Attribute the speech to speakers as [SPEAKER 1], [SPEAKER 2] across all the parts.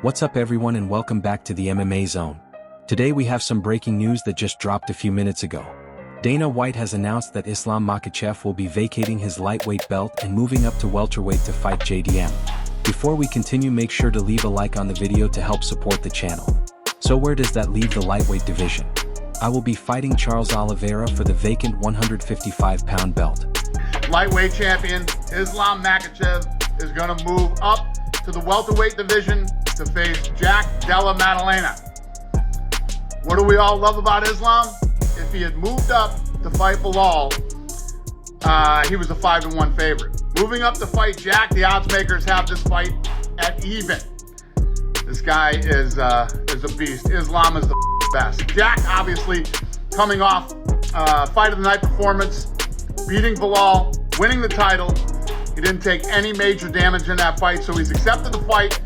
[SPEAKER 1] What's up everyone and welcome back to the MMA Zone. Today we have some breaking news that just dropped a few minutes ago. Dana White has announced that Islam Makhachev will be vacating his lightweight belt and moving up to welterweight to fight JDM. Before we continue, make sure to leave a like on the video to help support the channel. So where does that leave the lightweight division? I will be fighting Charles Oliveira for the vacant 155-pound belt.
[SPEAKER 2] Lightweight champion Islam Makhachev is going to move up to the welterweight division to face Jack Della Maddalena. What do we all love about Islam? If he had moved up to fight Bilal, he was a 5-1 favorite. Moving up to fight Jack, the odds makers have this fight at even. This guy is a beast. Islam is the best. Jack, obviously, coming off fight of the night performance, beating Bilal, winning the title. He didn't take any major damage in that fight, so he's accepted the fight.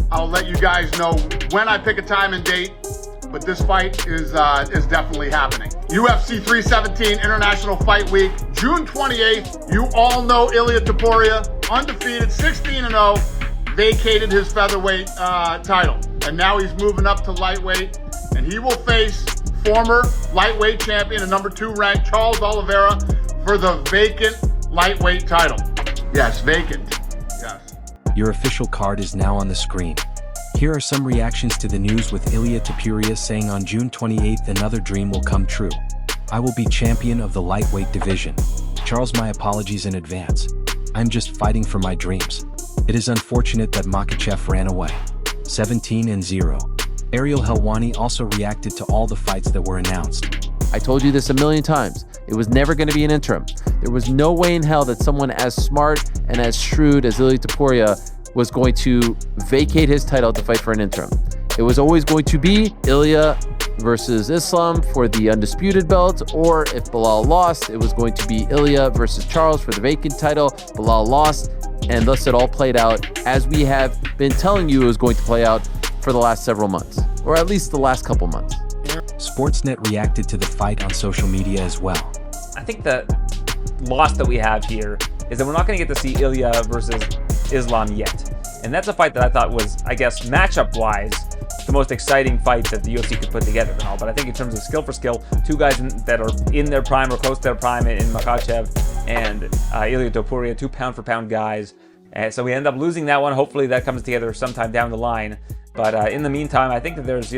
[SPEAKER 2] I'll let you guys know when I pick a time and date, but this fight is definitely happening. UFC 317 International Fight Week, June 28th. You all know Ilia Topuria, undefeated, 16-0, vacated his featherweight title. And now he's moving up to lightweight, and he will face former lightweight champion and #2 ranked Charles Oliveira for the vacant lightweight title. Yes, vacant. Yes.
[SPEAKER 1] Your official card is now on the screen. Here are some reactions to the news, with Ilia Topuria saying on June 28th another dream will come true. I will be champion of the lightweight division. Charles, my apologies in advance. I'm just fighting for my dreams. It is unfortunate that Makhachev ran away. 17-0. Ariel Helwani also reacted to all the fights that were announced.
[SPEAKER 3] I told you this a million times. It was never going to be an interim. There was no way in hell that someone as smart and as shrewd as Ilia Topuria was going to vacate his title to fight for an interim. It was always going to be Ilia versus Islam for the undisputed belt, or if Bilal lost, it was going to be Ilia versus Charles for the vacant title. Bilal lost, and thus it all played out as we have been telling you it was going to play out for the last several months, or at least the last couple months.
[SPEAKER 1] Sportsnet reacted to the fight on social media as well.
[SPEAKER 4] I think the loss that we have here is that we're not going to get to see Ilia versus Islam yet. And that's a fight that I thought was, I guess, matchup-wise, the most exciting fight that the UFC could put together and all. But I think in terms of skill for skill, two guys that are in their prime or close to their prime in Makhachev and Ilia Topuria, 2 pound-for-pound guys. And so we end up losing that one. Hopefully that comes together sometime down the line. But in the meantime, I think that there's,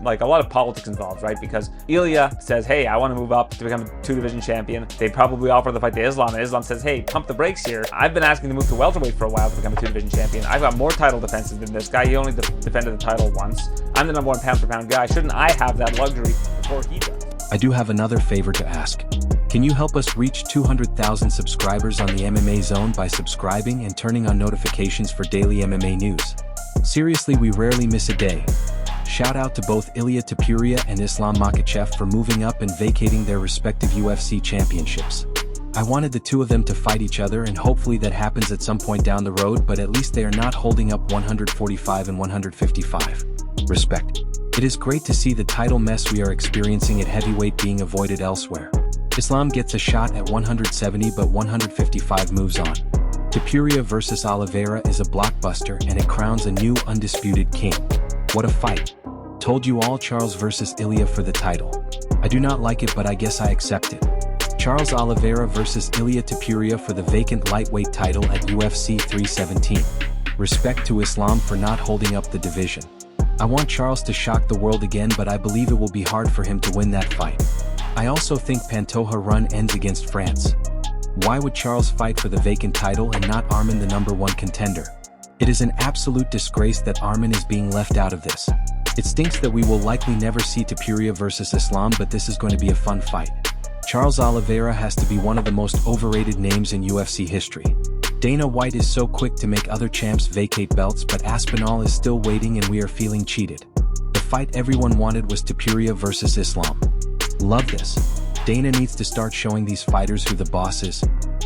[SPEAKER 4] like a lot of politics involved, right? Because Ilia says, hey, I want to move up to become a 2-division champion. They probably offer the fight to Islam, and Islam says, hey, pump the brakes here. I've been asking to move to welterweight for a while to become a 2-division champion. I've got more title defenses than this guy. He only defended the title once. I'm the #1 pound-for-pound guy. Shouldn't I have that luxury before he does?
[SPEAKER 1] I do have another favor to ask. Can you help us reach 200,000 subscribers on the MMA Zone by subscribing and turning on notifications for daily MMA news? Seriously, we rarely miss a day. Shout out to both Ilia Topuria and Islam Makhachev for moving up and vacating their respective UFC championships. I wanted the two of them to fight each other, and hopefully that happens at some point down the road, but at least they are not holding up 145 and 155. Respect. It is great to see the title mess we are experiencing at heavyweight being avoided elsewhere. Islam gets a shot at 170, but 155 moves on. Topuria versus Oliveira is a blockbuster, and it crowns a new undisputed king. What a fight. Told you all, Charles versus Ilia for the title. I do not like it, but I guess I accept it. Charles Oliveira versus Ilia Topuria for the vacant lightweight title at UFC 317. Respect to Islam for not holding up the division. I want Charles to shock the world again, but I believe it will be hard for him to win that fight. I also think Pantoja run ends against France. Why would Charles fight for the vacant title and not Arman, the #1 contender? It is an absolute disgrace that Arman is being left out of this. It stinks that we will likely never see Topuria versus Islam, but this is going to be a fun fight. Charles Oliveira has to be one of the most overrated names in UFC history. Dana White is so quick to make other champs vacate belts, but Aspinall is still waiting and we are feeling cheated. The fight everyone wanted was Topuria versus Islam. Love this. Dana needs to start showing these fighters who the boss is.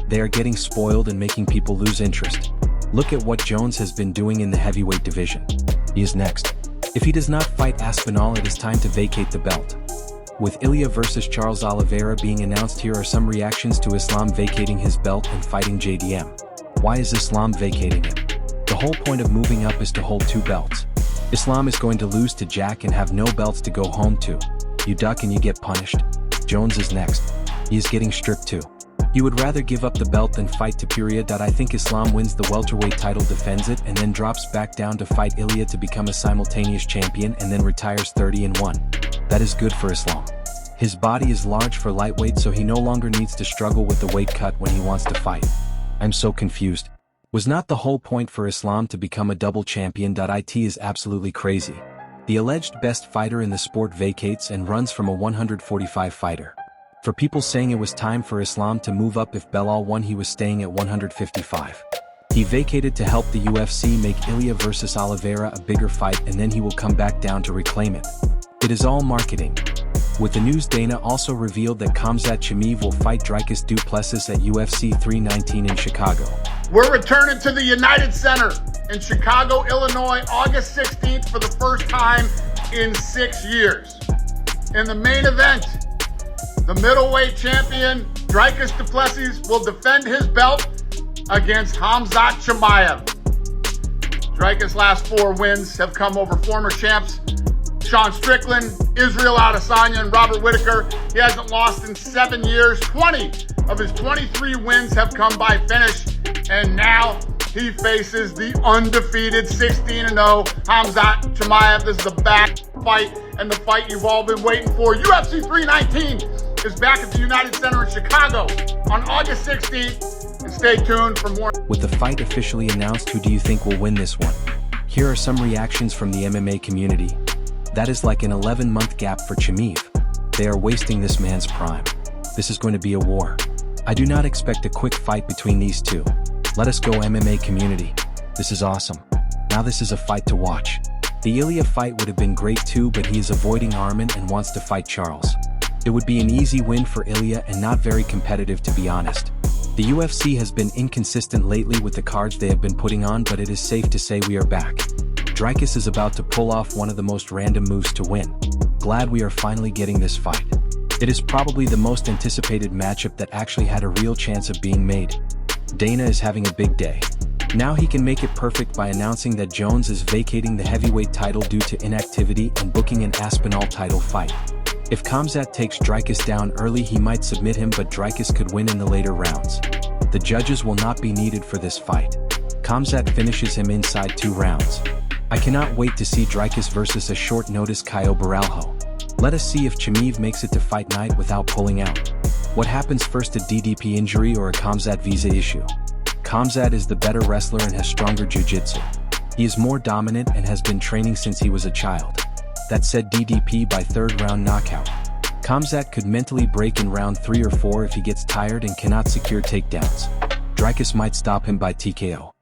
[SPEAKER 1] They are getting spoiled and making people lose interest. Look at what Jones has been doing in the heavyweight division. He is next. If he does not fight Aspinall, it is time to vacate the belt. With Ilia versus Charles Oliveira being announced, here are some reactions to Islam vacating his belt and fighting JDM. Why is Islam vacating it? The whole point of moving up is to hold 2 belts. Islam is going to lose to Jack and have no belts to go home to. You duck and you get punished. Jones is next. He is getting stripped too. He would rather give up the belt than fight Topuria. I think Islam wins the welterweight title, defends it, and then drops back down to fight Ilia to become a simultaneous champion and then retires 30-1. That is good for Islam. His body is large for lightweight, so he no longer needs to struggle with the weight cut when he wants to fight. I'm so confused. Was not the whole point for Islam to become a double champion? It is absolutely crazy. The alleged best fighter in the sport vacates and runs from a 145 fighter. For people saying it was time for Islam to move up if Belal won, he was staying at 155. He vacated to help the UFC make Ilia versus Oliveira a bigger fight, and then he will come back down to reclaim it. It is all marketing. With the news, Dana also revealed that Khamzat Chimaev will fight Dricus du Plessis at UFC 319 in Chicago.
[SPEAKER 2] We're returning to the United Center in Chicago, Illinois, August 16th for the first time in 6 years. In the main event, the middleweight champion, Dricus du Plessis, will defend his belt against Khamzat Chimaev. Dricus' last 4 wins have come over former champs Sean Strickland, Israel Adesanya, and Robert Whittaker. He hasn't lost in 7 years. 20 of his 23 wins have come by finish, and now he faces the undefeated 16-0 Khamzat Chimaev. This is the back fight and the fight you've all been waiting for. UFC 319 is back at the United Center in Chicago on August 16th, and stay tuned for more.
[SPEAKER 1] With the fight officially announced, who do you think will win this one? Here are some reactions from the MMA community. That is like an 11-month gap for Chimaev. They are wasting this man's prime. This is going to be a war. I do not expect a quick fight between these two. Let us go, MMA community. This is awesome. Now this is a fight to watch. The Ilia fight would have been great too, but he is avoiding Arman and wants to fight Charles. It would be an easy win for Ilia and not very competitive, to be honest. The UFC has been inconsistent lately with the cards they have been putting on, but it is safe to say we are back. Dricus is about to pull off one of the most random moves to win. Glad we are finally getting this fight. It is probably the most anticipated matchup that actually had a real chance of being made. Dana is having a big day. Now he can make it perfect by announcing that Jones is vacating the heavyweight title due to inactivity and booking an Aspinall title fight. If Khamzat takes Dricus down early, he might submit him, but Dricus could win in the later rounds. The judges will not be needed for this fight. Khamzat finishes him inside 2 rounds. I cannot wait to see Dricus versus a short-notice Caio Baralho. Let us see if Chimaev makes it to fight night without pulling out. What happens first, a DDP injury or a Khamzat visa issue? Khamzat is the better wrestler and has stronger jiu-jitsu. He is more dominant and has been training since he was a child. That said, DDP by 3rd round knockout. Khamzat could mentally break in round 3 or 4 if he gets tired and cannot secure takedowns. Dricus might stop him by TKO.